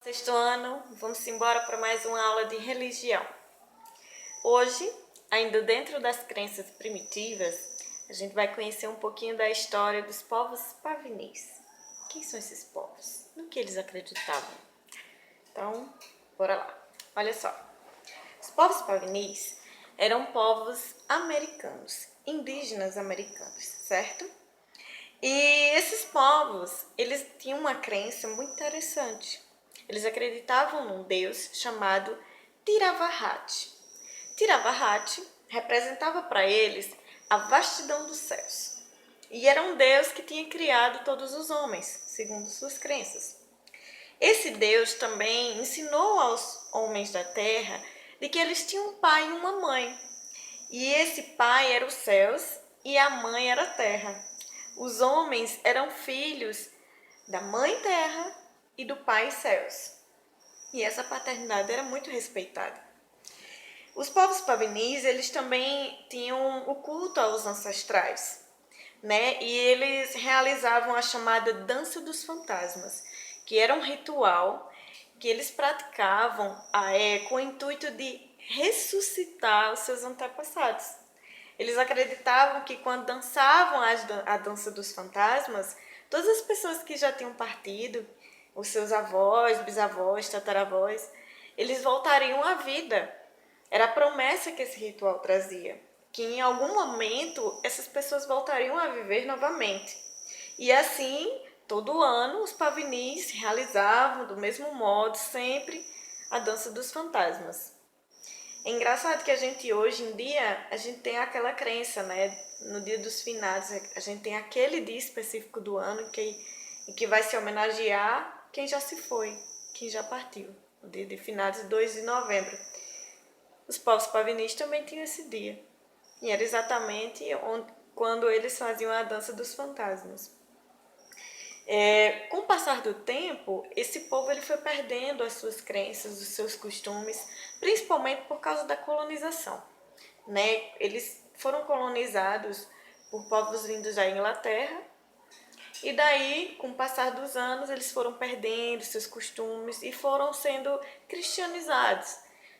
Sexto ano, vamos embora para mais uma aula de religião. Hoje, ainda dentro das crenças primitivas, a gente vai conhecer um pouquinho da história dos povos pavinis. Quem são esses povos? No que eles acreditavam? Então, bora lá. Olha só. Os povos pavinis eram povos americanos, indígenas americanos, certo? E esses povos, eles tinham uma crença muito interessante. Eles acreditavam num deus chamado Tiravahat. Tiravahat representava para eles a vastidão dos céus. E era um deus que tinha criado todos os homens, segundo suas crenças. Esse deus também ensinou aos homens da terra de que eles tinham um pai e uma mãe. E esse pai era os céus e a mãe era a terra. Os homens eram filhos da mãe terra e do pai céus. E essa paternidade era muito respeitada. Os povos pavinis, eles também tinham o culto aos ancestrais, né? E eles realizavam a chamada dança dos fantasmas, que era um ritual que eles praticavam com o intuito de ressuscitar os seus antepassados. Eles acreditavam que quando dançavam a dança dos fantasmas, todas as pessoas que já tinham partido, os seus avós, bisavós, tataravós, eles voltariam à vida. Era a promessa que esse ritual trazia, que em algum momento essas pessoas voltariam a viver novamente. E assim, todo ano, os pavinis realizavam do mesmo modo sempre a dança dos fantasmas. É engraçado que a gente hoje em dia, a gente tem aquela crença, né? No dia dos finados, a gente tem aquele dia específico do ano em que vai se homenagear quem já se foi, quem já partiu. O dia de finados, 2 de novembro. Os povos pavinis também tinham esse dia. E era exatamente quando eles faziam a dança dos fantasmas. Com o passar do tempo, esse povo ele foi perdendo as suas crenças, os seus costumes, principalmente por causa da colonização, né? Eles foram colonizados por povos vindos da Inglaterra e daí, com o passar dos anos, eles foram perdendo seus costumes e foram sendo cristianizados.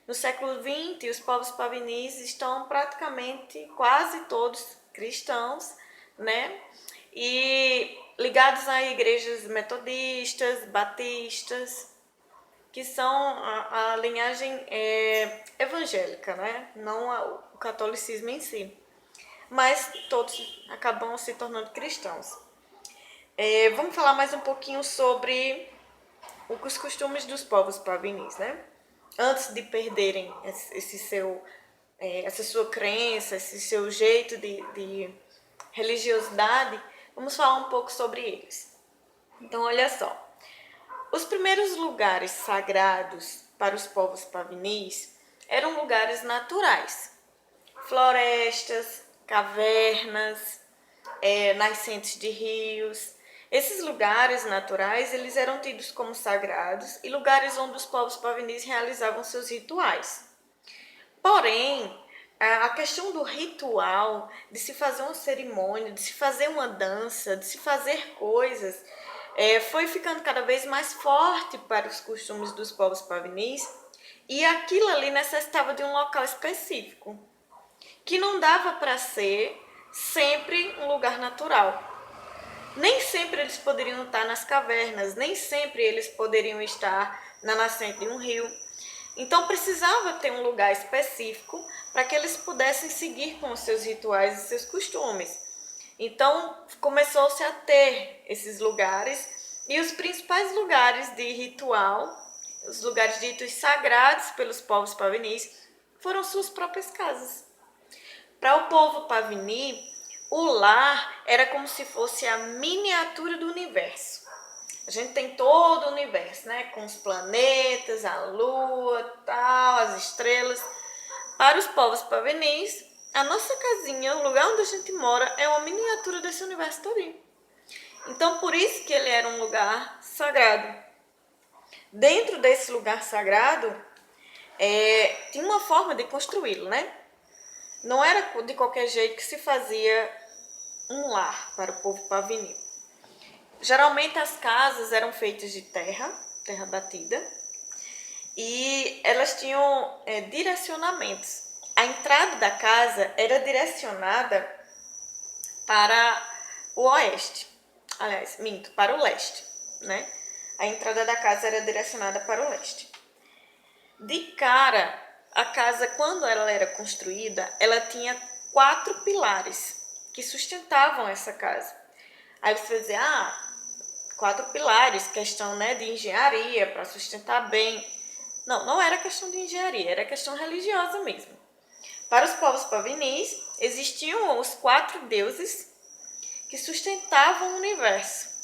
No século XX, os povos pavinis estão praticamente quase todos cristãos, né? E ligados a igrejas metodistas, batistas, que são a linhagem evangélica, né? Não o catolicismo em si. Mas todos acabam se tornando cristãos. Vamos falar mais um pouquinho sobre os costumes dos povos pavinis, né? Antes de perderem essa sua crença, esse seu jeito de religiosidade, vamos falar um pouco sobre eles. Então, olha só. Os primeiros lugares sagrados para os povos pavinis eram lugares naturais. Florestas, cavernas, nascentes de rios. Esses lugares naturais eles eram tidos como sagrados e lugares onde os povos pavinis realizavam seus rituais. Porém, a questão do ritual, de se fazer uma cerimônia, de se fazer uma dança, de se fazer coisas, foi ficando cada vez mais forte para os costumes dos povos pavinis e aquilo ali necessitava de um local específico, que não dava para ser sempre um lugar natural. Nem sempre eles poderiam estar nas cavernas, nem sempre eles poderiam estar na nascente de um rio. Então precisava ter um lugar específico para que eles pudessem seguir com os seus rituais e seus costumes. Então começou-se a ter esses lugares e os principais lugares de ritual, os lugares ditos sagrados pelos povos pavinis, foram suas próprias casas. Para o povo pavini, o lar era como se fosse a miniatura do universo. A gente tem todo o universo, né? Com os planetas, a lua, tal, as estrelas. Para os povos pavinis, a nossa casinha, o lugar onde a gente mora, é uma miniatura desse universo todinho. Então, por isso que ele era um lugar sagrado. Dentro desse lugar sagrado, tinha uma forma de construí-lo, né? Não era de qualquer jeito que se fazia um lar para o povo pavini. Geralmente as casas eram feitas de terra terra batida, e elas tinham direcionamentos. A entrada da casa era direcionada para o oeste, aliás, minto, para o leste, né? A entrada da casa era direcionada para o leste. De cara, a casa, quando ela era construída, ela tinha 4 pilares que sustentavam essa casa. Aí você vai dizer, 4 pilares, questão, né, de engenharia, para sustentar bem. Não, não era questão de engenharia, era questão religiosa mesmo. Para os povos pavinis, existiam os 4 deuses que sustentavam o universo.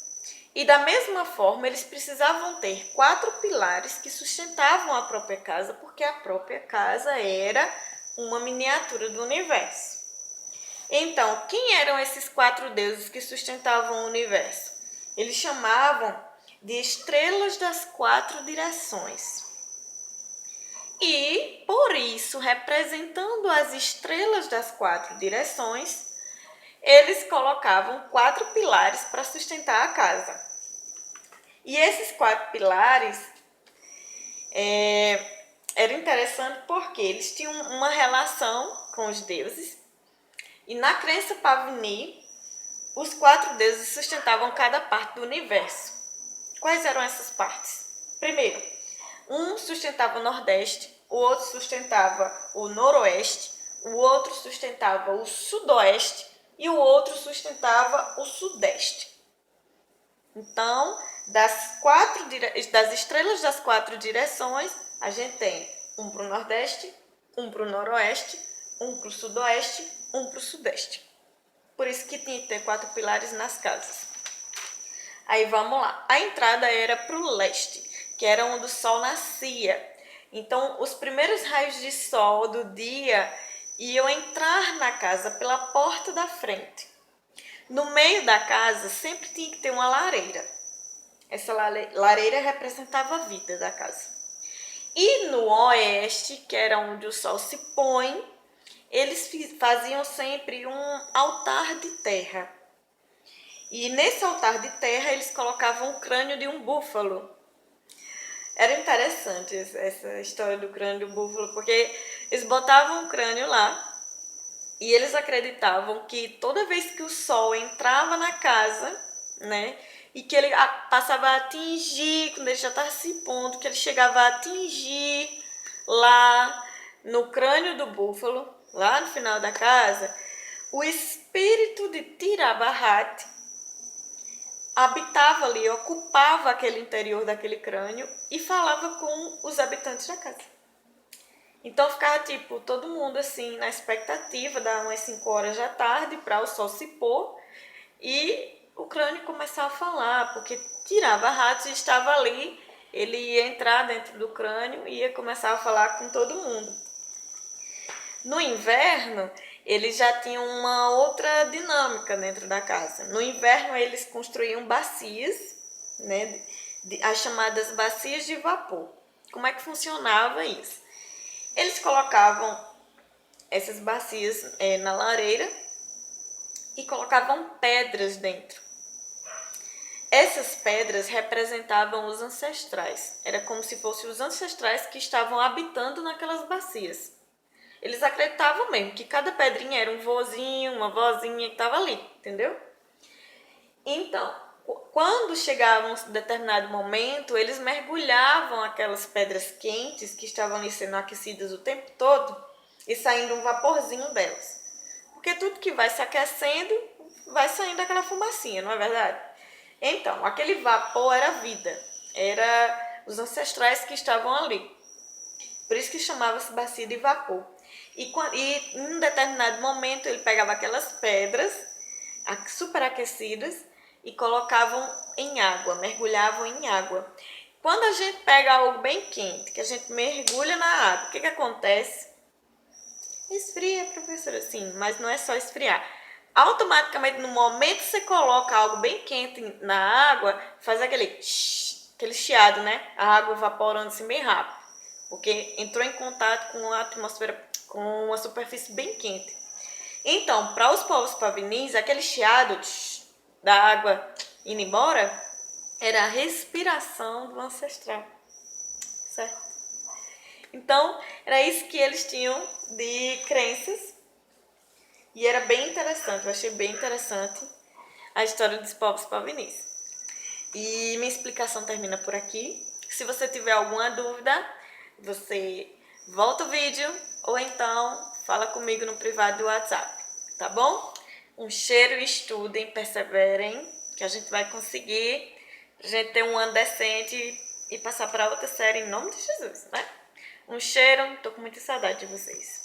E da mesma forma, eles precisavam ter 4 pilares que sustentavam a própria casa, porque a própria casa era uma miniatura do universo. Então, quem eram esses 4 deuses que sustentavam o universo? Eles chamavam de estrelas das 4 direções. E, por isso, representando as estrelas das 4 direções, eles colocavam 4 pilares para sustentar a casa. E esses 4 pilares era interessante porque eles tinham uma relação com os deuses. E na crença pavini, os 4 deuses sustentavam cada parte do universo. Quais eram essas partes? Primeiro, um sustentava o nordeste, o outro sustentava o noroeste, o outro sustentava o sudoeste e o outro sustentava o sudeste. Então, das estrelas das 4 direções, a gente tem um para o nordeste, um para o noroeste, um para o sudoeste, um para o sudeste. Por isso que tinha que ter 4 pilares nas casas. Aí vamos lá. A entrada era para o leste, que era onde o sol nascia. Então, os primeiros raios de sol do dia iam entrar na casa pela porta da frente. No meio da casa sempre tinha que ter uma lareira. Essa lareira representava a vida da casa. E no oeste, que era onde o sol se põe, eles faziam sempre um altar de terra. E nesse altar de terra eles colocavam o crânio de um búfalo. Era interessante essa história do crânio do búfalo, porque eles botavam o crânio lá e eles acreditavam que toda vez que o sol entrava na casa, né, e que ele passava a atingir, quando ele já estava se pondo, que ele chegava a atingir lá no crânio do búfalo, lá no final da casa, o espírito de Tirabahat habitava ali, ocupava aquele interior daquele crânio e falava com os habitantes da casa. Então ficava tipo, todo mundo assim na expectativa, das umas 5 horas da tarde para o sol se pôr e o crânio começava a falar, porque Tirabahat estava ali, ele ia entrar dentro do crânio e ia começar a falar com todo mundo. No inverno, eles já tinham uma outra dinâmica dentro da casa. No inverno, eles construíam bacias, né, as chamadas bacias de vapor. Como é que funcionava isso? Eles colocavam essas bacias na lareira e colocavam pedras dentro. Essas pedras representavam os ancestrais. Era como se fossem os ancestrais que estavam habitando naquelas bacias. Eles acreditavam mesmo que cada pedrinha era um vozinho, uma vozinha que estava ali, entendeu? Então, quando chegava um determinado momento, eles mergulhavam aquelas pedras quentes que estavam ali sendo aquecidas o tempo todo e saindo um vaporzinho delas. Porque tudo que vai se aquecendo, vai saindo aquela fumacinha, não é verdade? Então, aquele vapor era vida, era os ancestrais que estavam ali. Por isso que chamava-se bacia de vapor. E em um determinado momento ele pegava aquelas pedras superaquecidas e colocavam em água, mergulhavam em água. Quando a gente pega algo bem quente, que a gente mergulha na água, o que acontece? Esfria, professora, sim, mas não é só esfriar. Automaticamente, no momento que você coloca algo bem quente na água, faz aquele chiado, né? A água evaporando assim bem rápido, porque entrou em contato com a atmosfera, com uma superfície bem quente. Então, para os povos pavinis, aquele chiado da água indo embora era a respiração do ancestral, certo? Então, era isso que eles tinham de crenças. E era bem interessante, eu achei bem interessante a história dos povos pavinis. E minha explicação termina por aqui. Se você tiver alguma dúvida, você volta o vídeo ou então fala comigo no privado do WhatsApp, tá bom? Um cheiro, estudem, perseverem, que a gente vai conseguir, a gente ter um ano decente e passar para outra série em nome de Jesus, né? Um cheiro, tô com muita saudade de vocês.